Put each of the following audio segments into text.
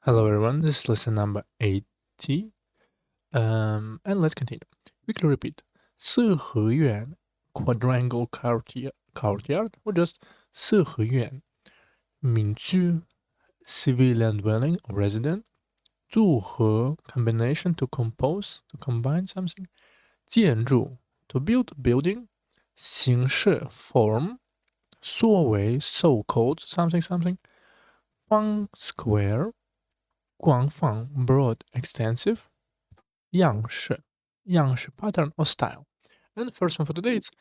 Hello everyone, this is lesson number 80. And let's continue. Quickly repeat. 四合院 quadrangle courtyard or just 四合院民居 civilian dwelling or resident 组合 combination to compose to combine something 建筑 to build a building 形式 form 缩为 so called something something 方 square 广泛 broad extensive 样式 pattern or style. And the first one for today is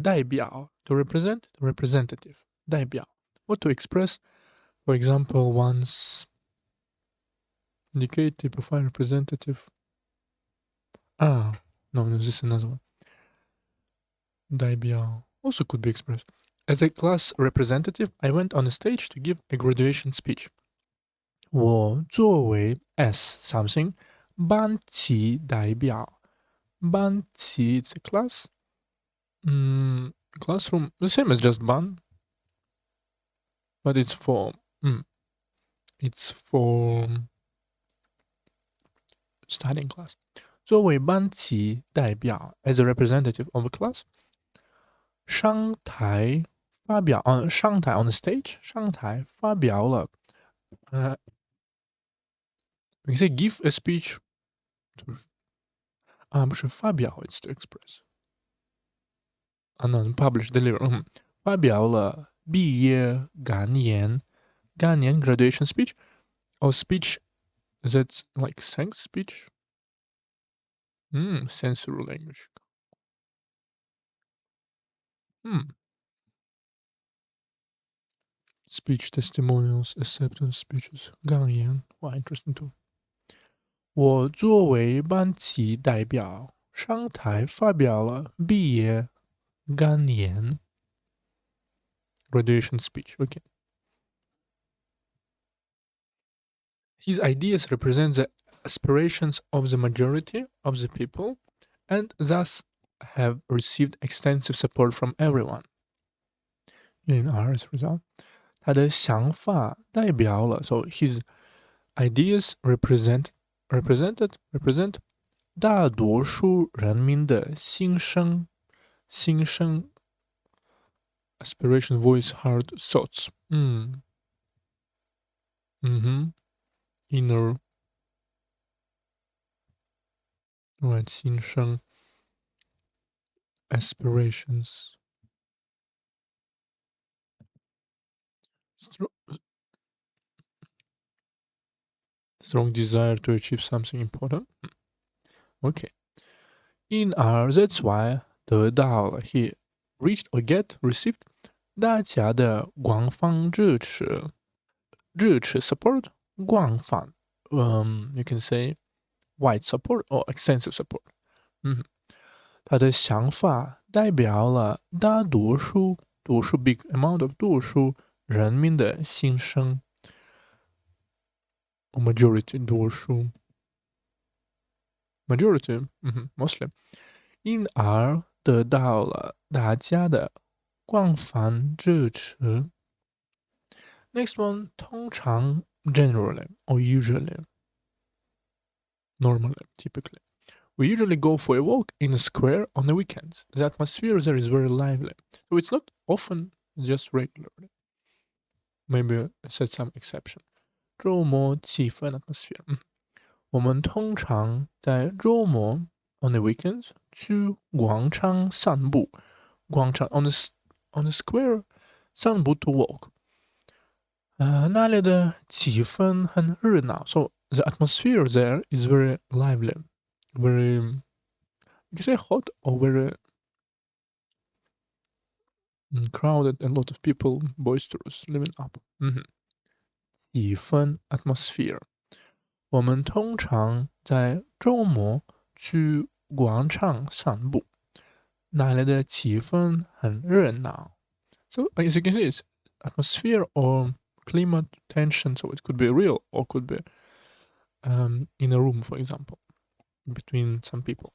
代表 to represent representative 代表 or to express, for example, one's indicate, typify, representative. No, this is another one. 代表 also could be expressed. As a class representative, I went on a stage to give a graduation speech. 我作为 as something 班级代表，班级 it's a class. Classroom the same as just 班 but it's for studying class. 作为班级代表 as a representative of a class. 上台发表上台 on the stage 上台发表了we can say give a speech 不是发表 it's to express no publish deliver 发表了毕业感言 graduation speech or speech that's like thanks speech sensory language speech testimonials acceptance speeches 感言 wow interesting too 我作为班级代表上台发表了毕业感言 graduation speech. Okay. His ideas represent the aspirations of the majority of the people and thus have received extensive support from everyone. In R as a result, 他的想法代表了 so his ideas represent 大多数人民的心声 aspiration, voice, heart, thoughts. Inner. Right, 心声 aspirations. Strong desire to achieve something important. Okay. In R, that's why 得到了 he reached or received 大家的广泛支持 support 广泛 you can say wide support or extensive support 他的想法代表了大多数 big amount of 多数人民的心声 majority 多数 majority mostly因而得到了大家的广泛支持 Next one 通常 generally or usually normally typically we usually go for a walk in a square on the weekends. The atmosphere there is very lively. So it's not often, just regularly. Maybe set some exception. 周末气氛 atmosphere. 我们通常在周末 on the weekends 去广场散步。广场 on the square 散步 to walk. 那里的气氛很热闹. So the atmosphere there is very lively. Very, you can say hot or very crowded, a lot of people, boisterous, living up. 气氛 atmosphere. 我们通常在周末去广场散步。那里的气氛很热闹。So as you can see, it's atmosphere or climate tension. So it could be real or could be in a room, for example. Between some people.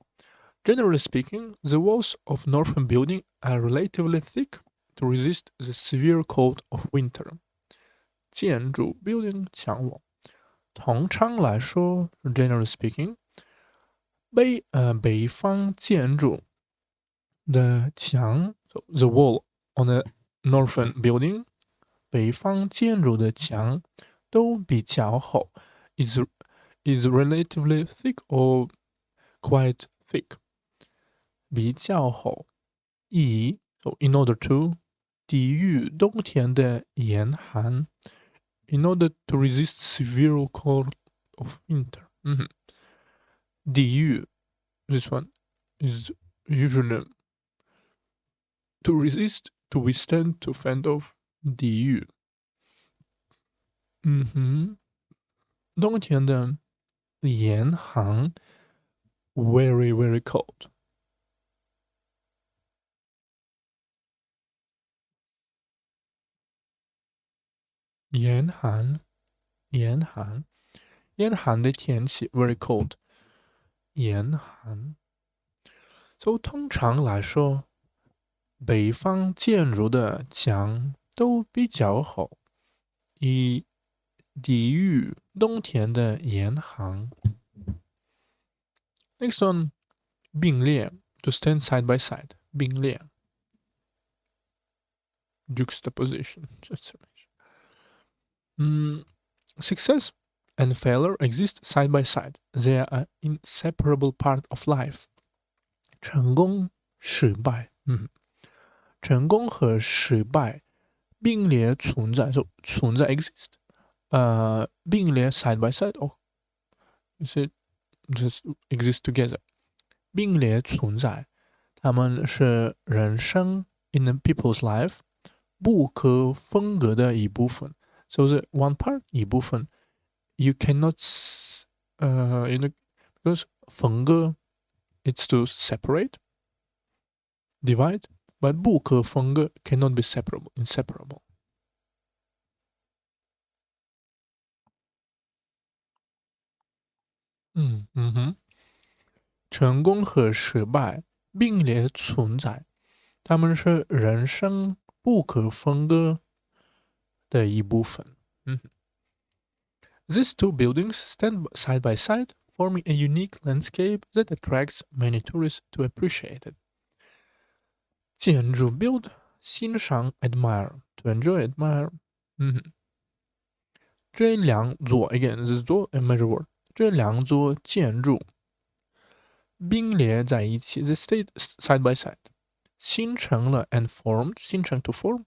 Generally speaking, the walls of northern building are relatively thick to resist the severe cold of winter. 建筑 building 墙网通常来说 generally speaking，北方建筑的墙 so the wall on a northern building， 北方建筑的墙都比较厚 is relatively thick or quite thick， 比较厚。so in order to 抵御冬天的严寒 in order to resist severe cold of winter。抵御 this one is usually to resist, to withstand, to fend off。抵御。冬天的严寒 very very cold。严寒的天气 very cold。严寒。So 通常来说，北方建筑的墙都比较厚，以抵御冬天的严寒。Next one， 并列 to stand side by side， 并列 juxtaposition。Success and failure exist side by side. They are an inseparable part of life. 成功、失败，成功和失败并列存在，就存在 exist， 并列 side by side， or is it just exist together？ 并列存在，他们是人生 in a people's life 不可分割的一部分。So the one part 一部分 ，you cannot because 分割 it's to separate, divide, but 不可分割 cannot be separable, inseparable。成功和失败并列存在，他们是人生不可分割的一部分。These two buildings stand side by side, forming a unique landscape that attracts many tourists to appreciate it. 建筑 build 欣赏 admire to enjoy admire。这两座 again this is 座 a measure word， 这两座建筑并列在一起 they stayed side by side， 形成了 and formed 形成 to form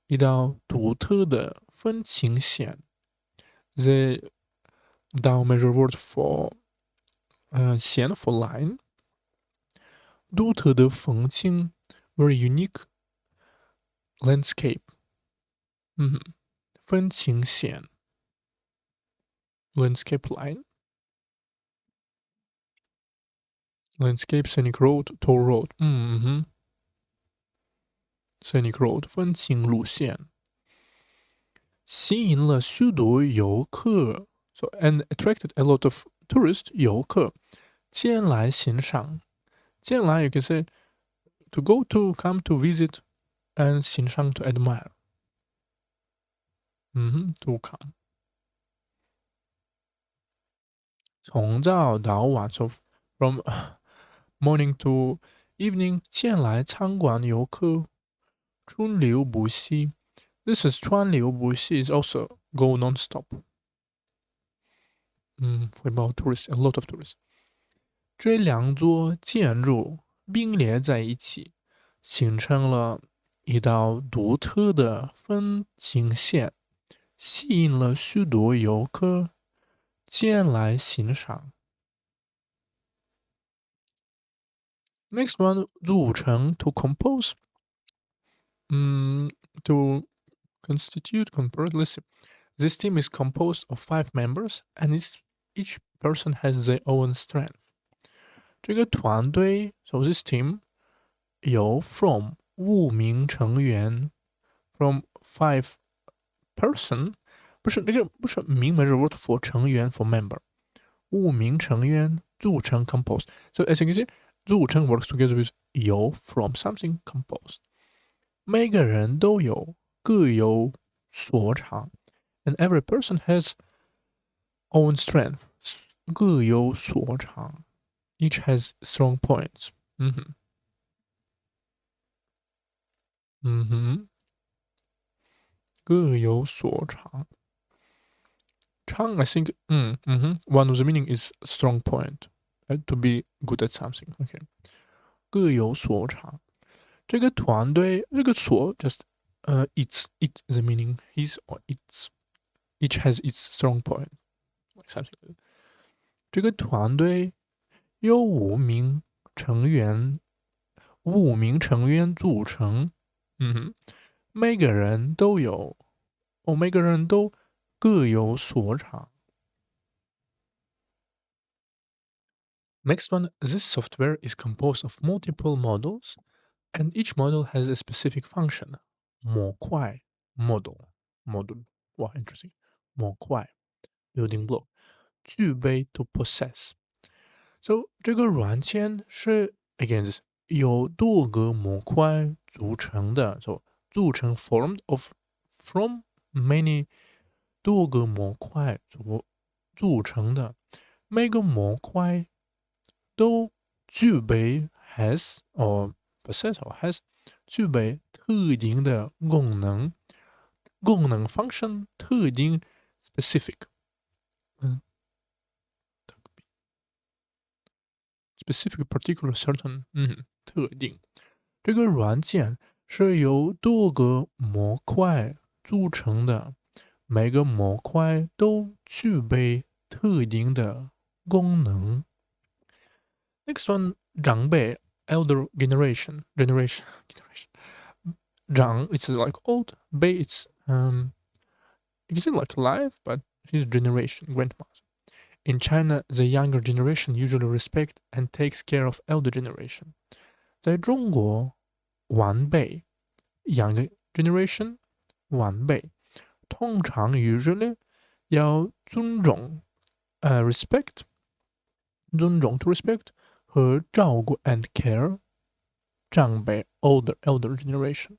一道独特的分情线。The down measure word for 线 for line， 独特的风景 very unique landscape。分情线 landscape line， landscape scenic road toll road。scenic road 分情路线，吸引了许多游客 ，so and attracted a lot of tourists 游客前来欣赏。前来 you can say to go to come to visit and 欣赏 to admire。to come。从早到晚 so from morning to evening 前来参观游客川流不息。This is 川流不息 is also go non-stop。会包 tourists a lot of tourists。这两座建筑并列在一起，形成了一道独特的分境线，吸引了许多游客前来欣赏。Next one 组成 to compose， to constitute compose. Let's see. This team is composed of 5 members, and each person has their own strength. 这个团队 so this team 由 from 5名成员 from 5 person 不是名 measure word for 成员 for member 5名成员组成 composed。 So as you can see 组成 works together with 由 from something composed。 每个人都各有所长 and every person has own strength，各有所长。Each has strong points。各有所长。长 I think one of the meaning is strong point, right? To be good at something. OK， 各有所长。这个团队，这个所 just it the meaning his or its each has its strong point something like that. 这个团队由5名成员组成。每个人都各有所长。Next one, this software is composed of multiple models, and each model has a specific function. 模块 model. Wow, interesting. 模块 building block. 具备 to possess. So 这个软件是 again this 由多个模块组成的 ，so 组成 formed of from many 多个模块组成的，每个模块都具备 has or possess or has 具备特定的功能function 特定 specific， specific particular certain 特定。这个软件是由多个模块组成的，每个模块都具备特定的功能。Next one， 长辈 elder generation。长 it's like old, 辈 it's you can say like life, but his generation grandmother. In China, the younger generation usually respect and takes care of elder generation. 在中国，晚辈 younger generation 晚辈通常 usually 要尊重respect 尊重 to respect 和照顾 and care 长辈 elder generation。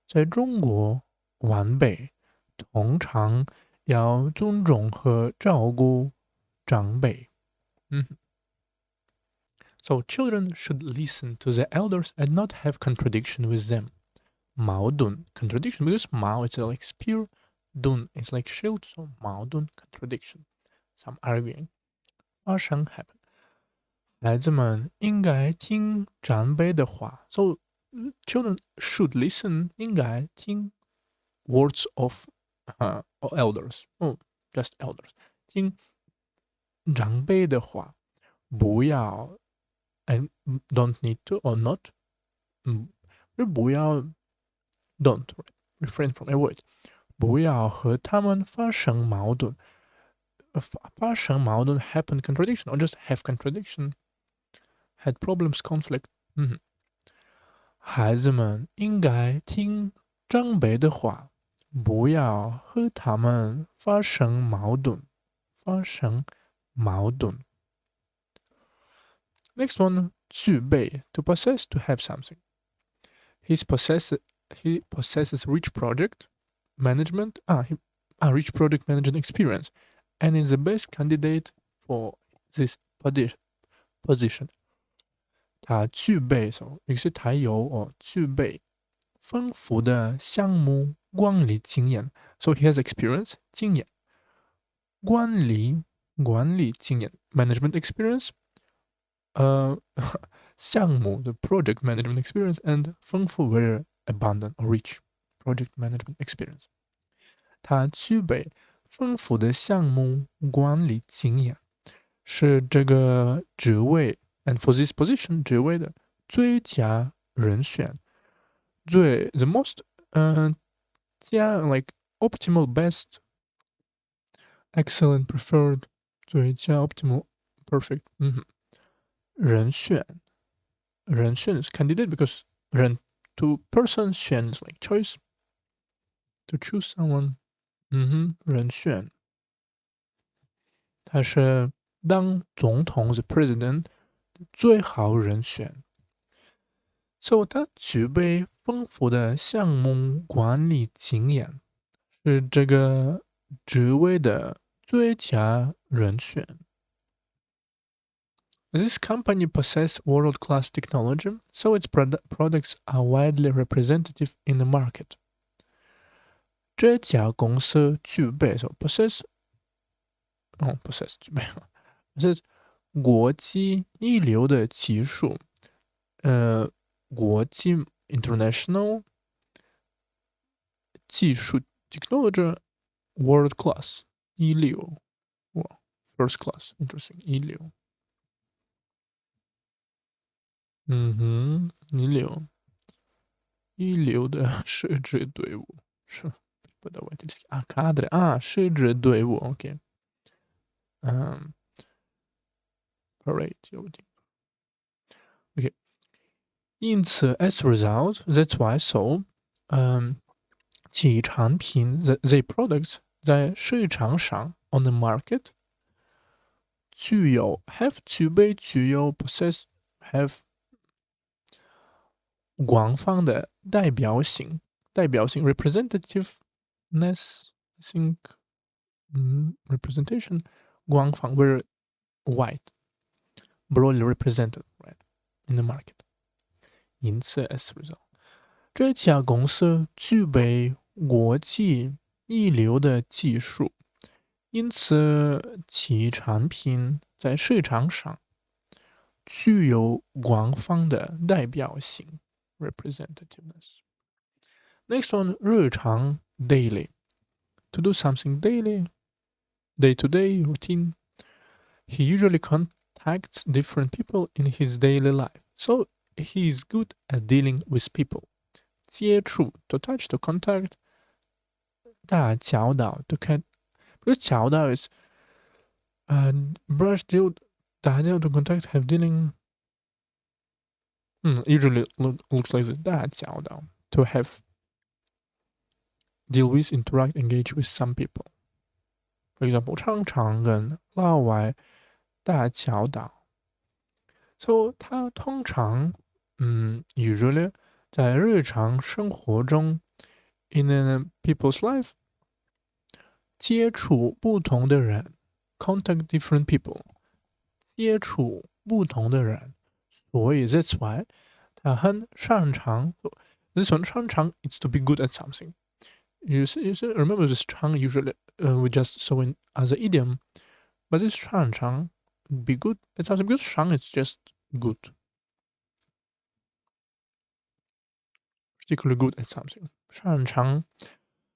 在中国，晚辈通常要尊重和照顾长辈。So children should listen to the elders and not have contradiction with them. 矛盾 contradiction because 矛 it's like spear, 盾 it's like shield, so 矛盾 contradiction, some arguing. 发生 happen. 孩子们应该听长辈的话。So children should listen 应该听 words of elders. Just elders. 听长辈的话，不要 and don't need to or not. 不要 don't refrain from avoid. 不要和他们发生矛盾。发生矛盾 happen contradiction or just have contradiction. Had problems, conflict. 孩子们应该听长辈的话，不要和他们发生矛盾。Next one, 具备 to possess, to have something. He possesses rich project management. Rich project management experience, and is the best candidate for this position. 他具备也是他有具备丰富的项目管理经验。So he has experience 经验，管理经验 management experience，项目的 project management experience and 丰富 very abundant or rich project management experience。他具备丰富的项目管理经验，是这个职位 and for this position 职位的最佳人选，the most like optimal best excellent preferred 最佳 optimal perfect 人选 is candidate because 人 to person 选 is like choice to choose someone 人选，他是当总统 the president 最好人选。So 他具备丰富的项目管理经验，是这个职位的最佳人选。This company possesses world-class technology, so its products are widely representative in the market. 这家公司具备 so possess 具备 possess 国际一流的技术，国际 international 技术 technology world class 一流，哇 first class interesting 一流，一流的摄制队伍是преподавательский кадры摄制队伍 OK， parade 有点 OK， 因此 as a result that's why so， 其产品 the products 在市场上 on the market 具有 possess have 广泛的代表性 representativeness I think representation 广泛 very wide broadly represented right in the market， 因此 as a result 这家公司具备国际一流的技术，因此其产品在市场上具有广泛的代表性 representativeness。 Next one 日常 daily to do something daily day to day routine. He usually contacts different people in his daily life, so he is good at dealing with people. 接触 to touch to contact 打交道 to看，比如交道 is brush deal 打交 to contact have dealing usually looks like this 打交道 to have deal with interact engage with some people. For example 常常跟老外打交道 so 他通常usually 在日常生活中 in people's life 接触不同的人 contact different people 接触不同的人，所以 that's why 他很擅长 this one 擅长 is to be good at something. You see, remember this 常 usually we just saw in as an idiom, but this 擅长 be good at something because 常 is just good, particularly good at something. 擅长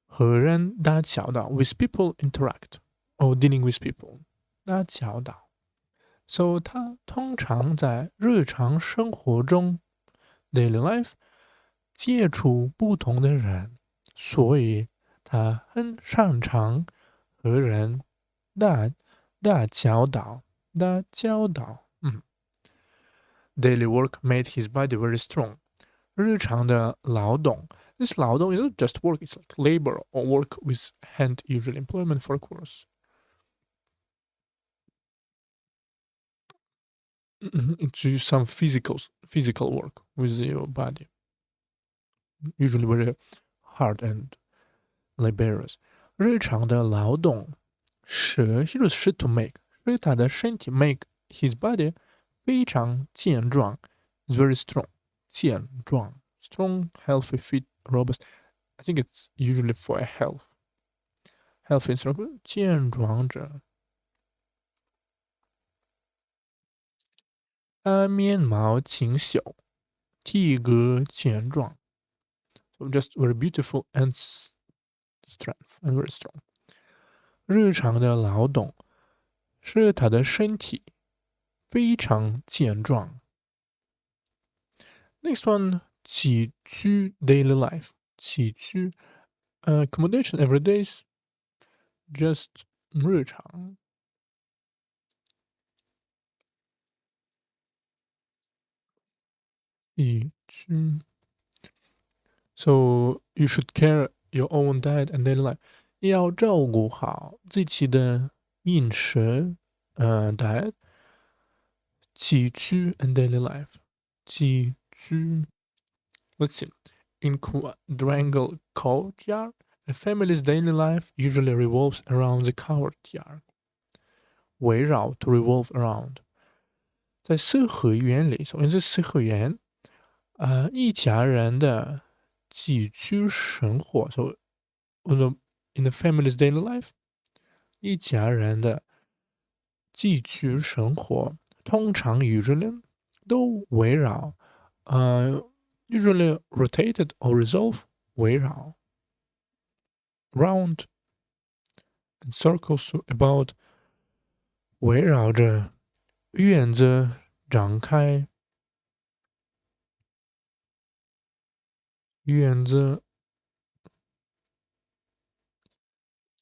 和人打交道 with people interact or dealing with people 打交道 so 他通常在日常生活中 daily life 接触不同的人，所以他很擅长和人打交道。Daily work made his body very strong. 日常的劳动 this 劳动 is not just work, it's like labor or work with hand, usually employment for a course. It's some physical work with your body, usually very hard and laborious. 日常的劳动是 he was to make 使他的身体 make his body 非常健壮 is very strong 健壮 strong healthy fit robust. I think it's usually for a health is 健壮者。他面貌清秀，体格健壮 so just very beautiful and strength and very strong. 日常的劳动使他的身体非常健壮。Next one 起居 daily life 起居accommodation every days just 日常。起居 so you should care your own diet and daily life. 要照顾好自己的饮食diet 起居 and daily life 起居 let's see in quadrangle courtyard A family's daily life usually revolves around the courtyard. 围绕 to revolve around. 在四合院里，首先这四合院，一家人的寄居生活。So, in the family's daily life, 一家人的寄居生活通常 usually 都围绕usually rotated or resolve 围绕 round and circles about 围绕着院子展开院子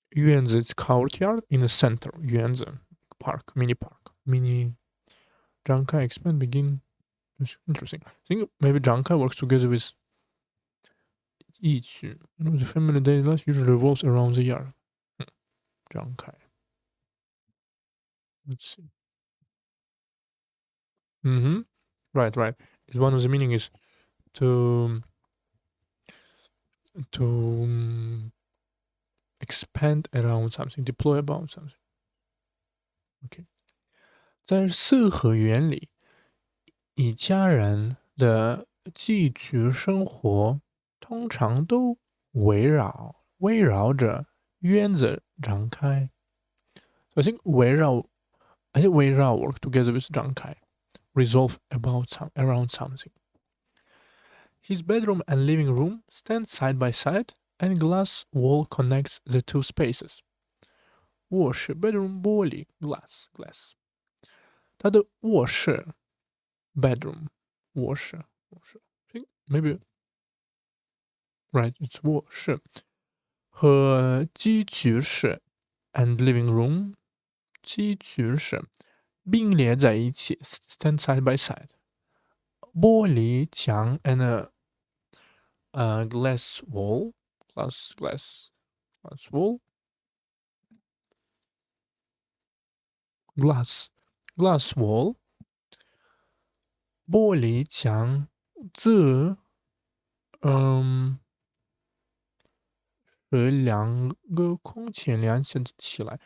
it's courtyard in the center 院子 park mini 展开 expand begin. It's interesting. I think maybe 展开 works together with 一区. The family daily life usually revolves around the yard. 展开. Let's see. Right. One of the meaning is to expand around something, deploy about something. Okay. 在四合院里，一家人的寄居生活通常都围绕着院子展开。So I think 围绕 work together with 展开 resolve around something. His bedroom and living room stand side by side, and glass wall connects the two spaces. 卧室 bedroom 玻璃 glass. 他的卧室 bedroom 卧室 maybe right it's 卧室和寄居室 and living room 寄居室并列在一起 stand side by side. 玻璃墙 and a glass wall glass wall glass wall 玻璃墙则和两个空间连接起来，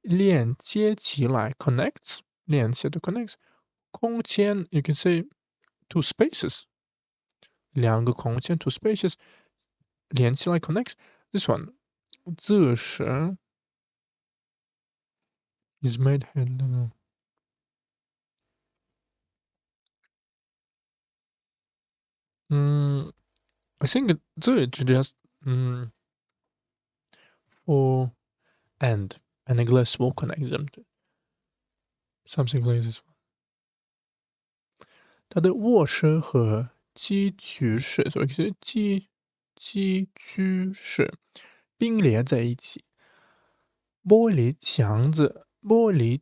连接起来 connects 连接的 connects 空间 you can say two spaces 两个空间 two spaces 连起来 connects this one 这是 is made hand I think 这 just for and a glass will connect them to something like this one. 它的卧室和寄居室，所以是寄居室并列在一起。玻璃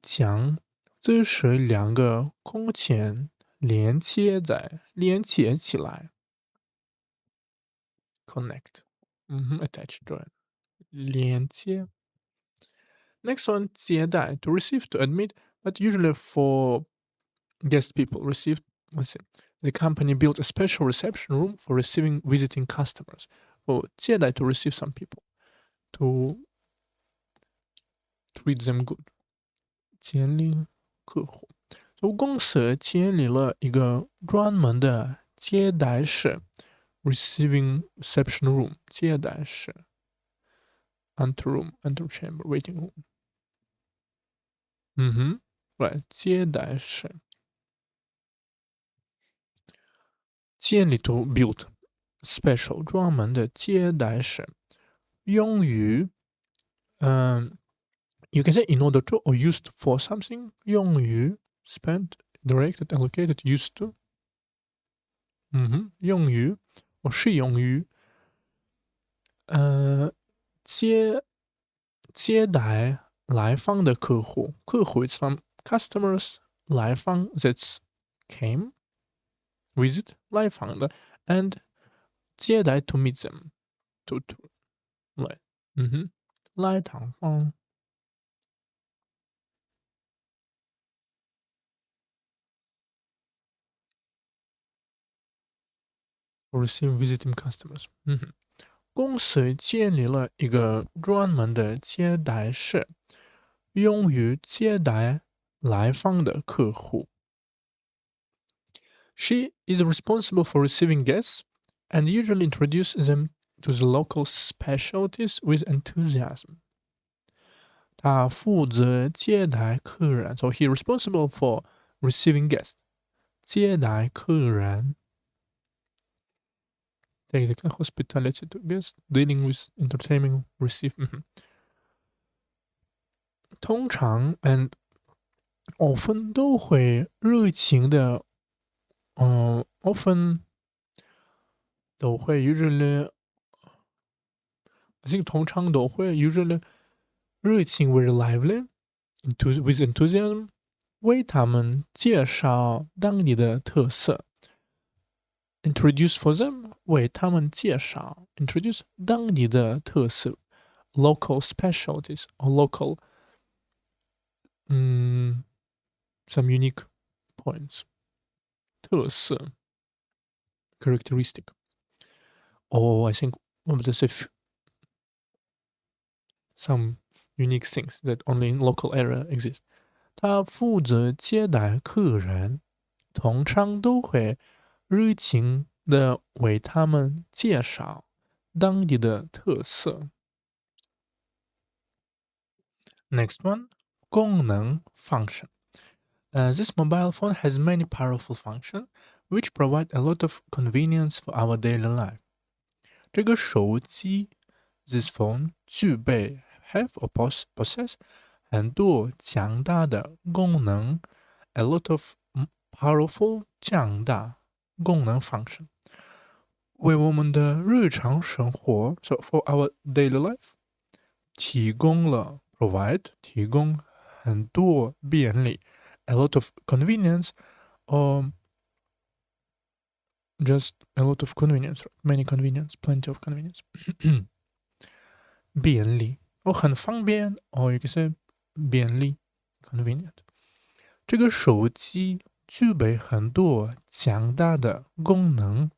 墙，这是两个空间连接起来。Connect. Attach join. 连接。Next one 接待 to receive to admit, but usually for guest people receive. Let's see. The company built a special reception room for receiving visiting customers. Or 接待 to receive some people to treat them good. 建立客户。So 公司建立了一个专门的接待室 receiving reception room 接待室 antechamber waiting room right 接待室建立 to build special 专门的接待室用于you can say in order to or used for something 用于 spent directed allocated used to 用于或适用于接待来访的客户 is from customers 来访 that's came visit 来访的 and 接待 to meet them to 来来探访 receive visiting customers 公司建立了一个专门的接待室，用于接待来访的客户。She is responsible for receiving guests and usually introduces them to the local specialties with enthusiasm. 他负责接待客人 so he responsible for receiving guests. 接待客人 take the hospitality to guests, dealing with entertaining, receive. 通常 and often 都会热情的often 都会 usually I think 通常都会 usually 热情 very lively with enthusiasm 为他们介绍当地的特色 introduce for them 为他们介绍 introduce 当地的特色 local specialties or local some unique points 特色 characteristic or I think what to say some unique things that only in local area exist 他负责接待客人通常都会热情的为他们介绍当地的特色 Next one 功能 function this mobile phone has many powerful functions which provide a lot of convenience for our daily life. 这个手机 this phone 具备 have or possess 很多强大的功能 a lot of powerful 强大功能 function 为我们的日常生活 so for our daily life 提供了 provide 提供很多便利 a lot of convenience or just a lot of convenience many convenience plenty of convenience 便利很方便 or you can say 便利 convenient 这个手机具备很多强大的功能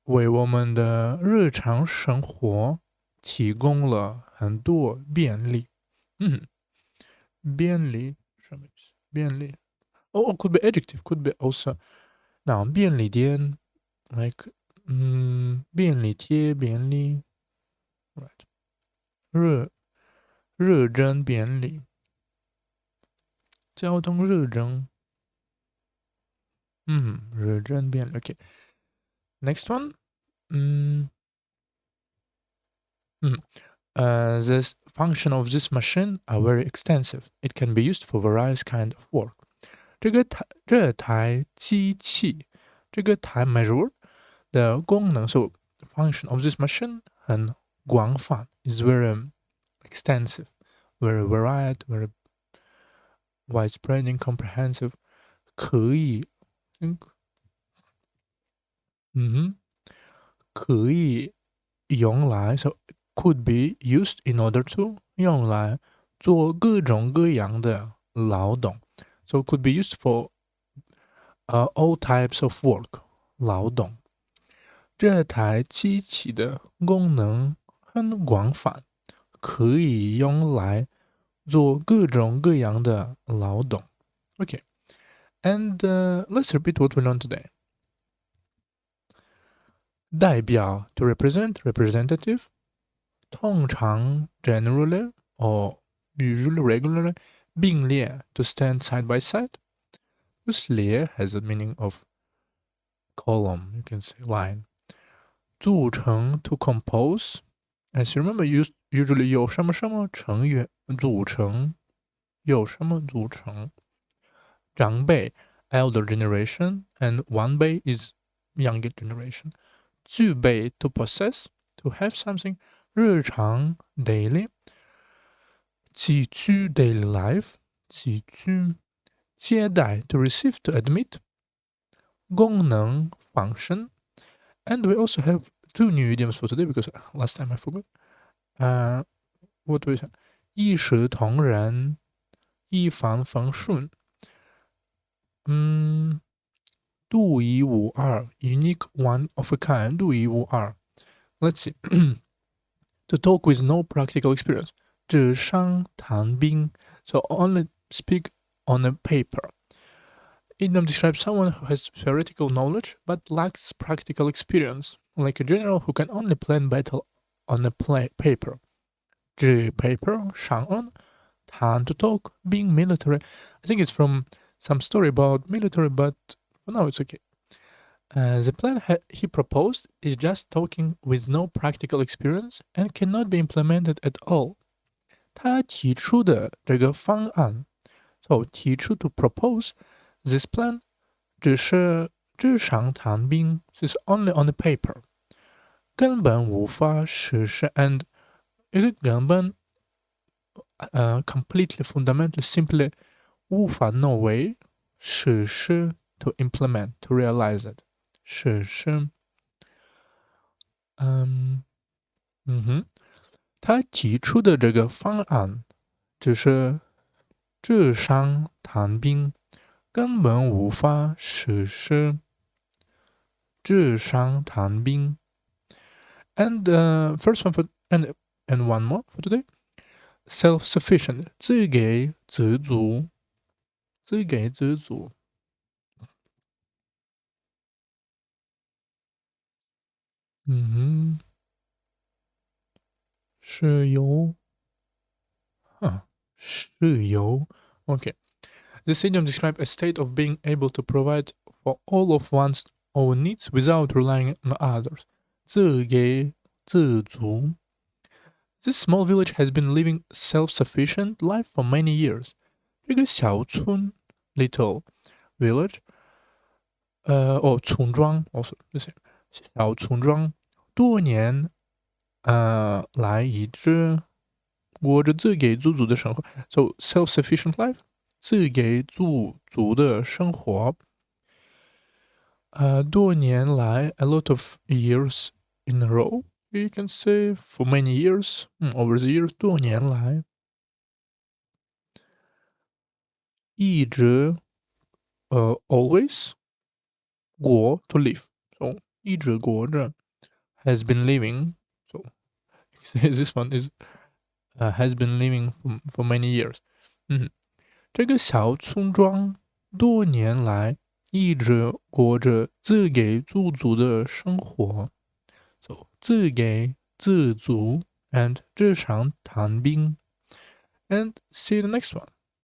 为我们的日常生活提供了很多便利便利什么意思便利 could be adjective could be also now 便利店 like 便利贴便利 right 热真便利交通热真热真便利 okay next one the function of this machine are very extensive. It can be used for various kind of work. 这台机器，这个台 measure 的功能 so function of this machine 很广泛 is very extensive, very varied, very widespread and comprehensive. 可以可以用来 so could be used in order to 用来做各种各样的劳动 so could be used for all types of work 劳动这台机器的功能很广泛可以用来做各种各样的劳动 okay and let's repeat what we learned today 代表 to represent representative 通常 generally or usually regularly 并列 to stand side by side this 列 has a meaning of column you can say line 组成 to compose as you remember usually 有什么什么成员组成有什么组成长辈 elder generation and 晚辈 is younger generation 具备 to possess to have something 日常 daily 起居 daily life 起居接待 to receive to admit 功能 function and we also have two new idioms for today because last time I forgot what we have 一视同仁一帆风顺独一无二 unique one of a kind 独一无二 let's see To talk with no practical experience. 纸上谈兵. So only speak on a paper. Idiom describes someone who has theoretical knowledge but lacks practical experience, like a general who can only plan battle on a paper. 纸 paper, 上岸, 谈 to talk, being military. I think it's from some story about military, but for now it's okay. The plan he proposed is just talking with no practical experience and cannot be implemented at all. 他提出的这个方案 so 提出 to propose this plan 只是纸上谈兵 is only on the paper 根本无法实施 and it 根本completely fundamentally simply 无法 no way 实施 to implement to realize it 实施他提出的这个方案只是纸上谈兵根本无法实施纸上谈兵 and first one for and one more for today self-sufficient 自给自足自给自足是由okay. This idiom describes a state of being able to provide for all of one's own needs without relying on others. 自给自足 This small village has been living self-sufficient life for many years. 这个小村 little village 村庄 also the same 小村庄多年来一直过着自给自足的生活 So self-sufficient life 自给自足的生活多年来 a lot of years in a row you can say for many years over the years 多年来一直always 过 to live so 一直过着 has been living so this one is has been living for many years 这个小村庄多年来一直过着自给自足的生活 so 自给自足 and 纸上谈兵 and see the next one